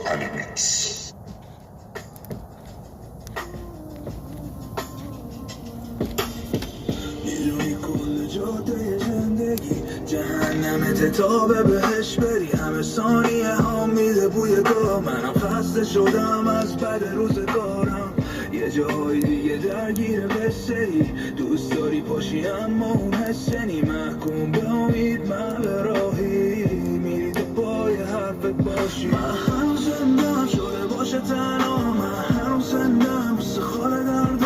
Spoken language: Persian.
Animix. میدونی کل جاده زندگی جهنمت تا به بهش بری، همه ثانیه ها میده بوی گاه. منم خسته شدم از بد روزگارم، یه جاهای دیگه درگیر بسری. دوست داری پاشی اما اون حسه نی، محکوم به امید من به راهی میری تو پای حرفت باشی. من هنوز زندم شده باشه تنها، من هنوز زندم بسه خاله درد